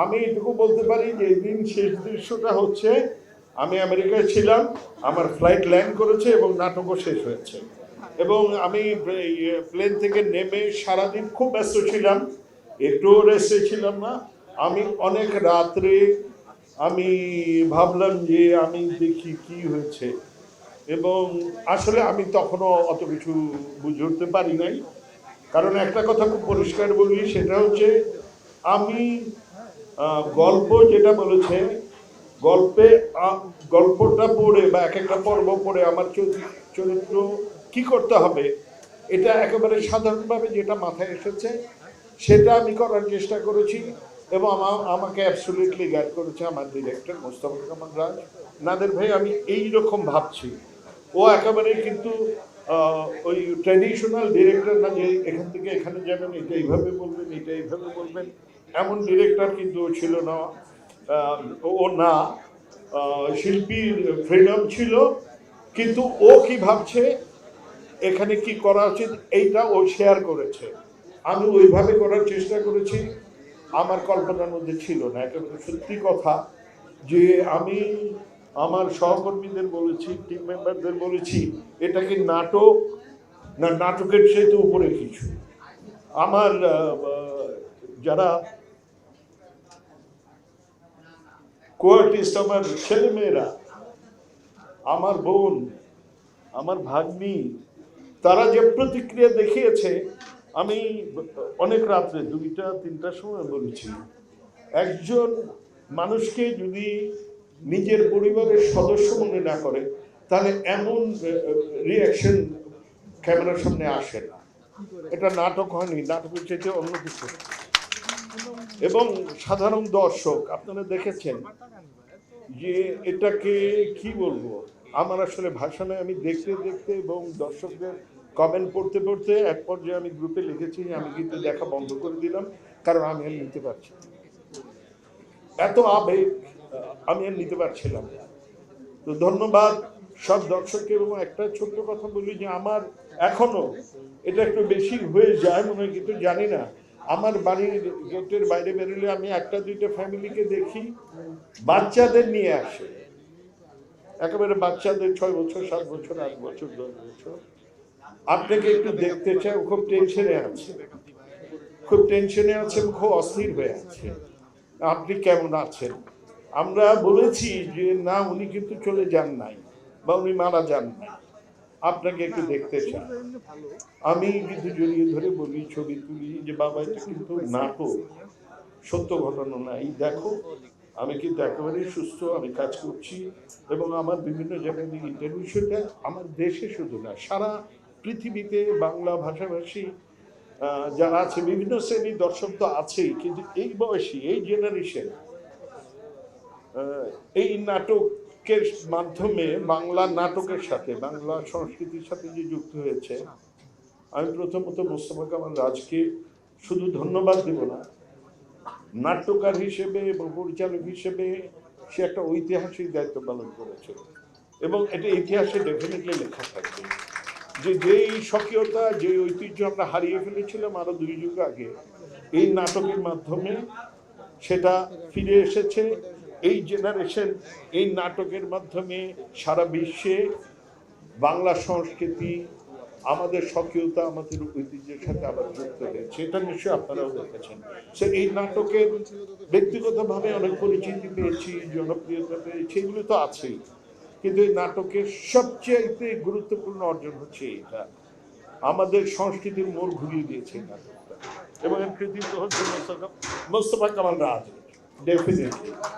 আমি এটুকু বলতে পারি যে এই দিন শেষ দৃশ্যটা হচ্ছে আমি আমেরিকায় ছিলাম, আমার ফ্লাইট ল্যান্ড করেছে এবং নাটকও শেষ হয়েছে। এবং আমি প্লেন থেকে নেমে সারাদিন খুব ব্যস্ত ছিলাম, একটুও রেস্টে ছিলাম না। আমি অনেক রাত্রে আমি ভাবলাম যে আমি দেখি কি হয়েছে, এবং আসলে আমি তখনও অত কিছু বুঝে উঠতে পারি নাই। কারণ একটা কথা খুব পরিষ্কার বলি, সেটা হচ্ছে আমি গল্প যেটা বলেছে, গল্পটা পড়ে বা এক একটা পর্ব পড়ে আমার চরিত্র কি করতে হবে, এটা একেবারে সাধারণভাবে যেটা মাথায় এসেছে সেটা আমি করার চেষ্টা করেছি। এবং আমাকে অ্যাবসলিউটলি গাইড করেছে আমার ডিরেক্টর মোস্তফা কামাল রাজ। নাদের ভাই আমি এইরকম ভাবছি, ও একেবারে কিন্তু ওই ট্র্যাডিশনাল ডিরেক্টর না যে এখান থেকে এখানে যাবেন, এটা এইভাবে বলবেন, এটা এইভাবে বলবেন, এমন ডিরেক্টর কিন্তু ও ছিল না। ও না, শিল্পীর ফ্রিডম ছিল, কিন্তু ও কি ভাবছে, এখানে কি করা উচিত, এইটা ও শেয়ার করেছে। আমি ওইভাবে করার চেষ্টা করেছি, আমার কল্পনার মধ্যে ছিল না। একেবারে সত্যি কথা যে আমি আমার সহকর্মীদের বলেছি, টিম মেম্বারদের বলেছি, এটা কি নাটক না নাটকের চাইতে উপরে কিছু। আমার যারা কোয়ার্টিস্ট, আমার ছেলেমেয়েরা, আমার বোন, আমার ভাগ্নি, তারা যে প্রতিক্রিয়া দেখিয়েছে, আমি অনেক রাত্রে 2টা-3টার সময় বলেছি, একজন মানুষকে যদি নিজের পরিবারের সদস্য মনে না করে, তাহলে এমন রিয়াকশন ক্যামেরার সামনে আসে না। এটা নাটক হয়নি, নাটকের চাইতে অন্য কিছু। এবং সাধারণ দর্শক আপনারা দেখেছেন যে এটাকে কি বলবো, আমার আসলে ভাষা নয়। আমি দেখতে দেখতে এবং দর্শকদের কমেন্ট পড়তে পড়তে এক পর্যায়ে আমি গ্রুপে লিখেছি আমি কিন্তু দেখা বন্ধ করে দিলাম, কারণ আমি আর নিতে পারছি না, এত আবেগ আমি আর নিতে পারছিলাম না। তো ধন্যবাদ সব দর্শককে। এবং একটা ছোট্ট কথা বলি যে আমার এখনো এটা একটু বেশি হয়ে যায় মনে হয়, কিন্তু জানি না, আমার বাড়ির গেটের বাইরে বেরোলে আমি 1-2টা ফ্যামিলিকে দেখি বাচ্চাদের নিয়ে আসে, একেবারে বাচ্চাদের 6 বছর, 7 বছর, 8 বছর, 10 বছর, আপনাকে একটু দেখতে চায়। খুব টেনশনে আছে, খুব টেনশনে আছে, খুব অস্থির হয়ে আছে, আপনি কেমন আছেন। আমরা বলেছি যে না, উনি কিন্তু চলে যান নাই বা উনি মারা যান নাই, আপনাকে একটু দেখতে চান। আমি কিন্তু জড়িয়ে ধরে বলি, ছবি তুলি যে বাবা এটা কিন্তু নাটক, সত্য ঘটনা না, এই দেখো আমি কিন্তু একেবারেই সুস্থ, আমি কাজ করছি। এবং আমার বিভিন্ন জায়গায় ইন্টারভিউ, সেটা আমার দেশে শুধু না, সারা পৃথিবীতে বাংলা ভাষাভাষী যারা আছে, বিভিন্ন শ্রেণীর দর্শক তো আছেই, কিন্তু এই বয়সী, এই জেনারেশন এই নাটকের মাধ্যমে বাংলা নাটকের সাথে, বাংলা সংস্কৃতির সাথে যে যুক্ত হয়েছে, আমি প্রথমত মোস্তফা কামাল রাজকে শুধু ধন্যবাদ দেব না, নাট্যকার হিসেবে এবং পরিচালক হিসেবে সে একটা ঐতিহাসিক দায়িত্ব পালন করেছে। এবং এটা ইতিহাসে ডেফিনেটলি লেখা থাকবে যে যেই স্বকীয়তা, যে ঐতিহ্য আমরা হারিয়ে ফেলেছিলাম আরো 2 যুগ আগে, এই নাটকের মাধ্যমে সেটা ফিরে এসেছে। এই জেনারেশন এই নাটকের মাধ্যমে সারা বিশ্বে বাংলা সংস্কৃতি, আমাদের স্বকীয়তা, আমাদের ঐতিহ্যের সাথে আবার যুক্ত হয়েছে, এটা নিশ্চয়ই আপনারাও দেখেছেন। সে এই নাটকের ব্যক্তিগতভাবে অনেক পরিচিতি পেয়েছি, জনপ্রিয়তা পেয়েছি, এগুলো তো আছেই, কিন্তু এই নাটকের সবচেয়ে গুরুত্বপূর্ণ অর্জন হচ্ছে এটা, আমাদের সংস্কৃতির মোড় ঘুরিয়ে দিয়েছে এই নাটকটা। এবং এর কৃতিত্ব হচ্ছে মোস্তফা কামাল রাজ, ডেফিনেটলি।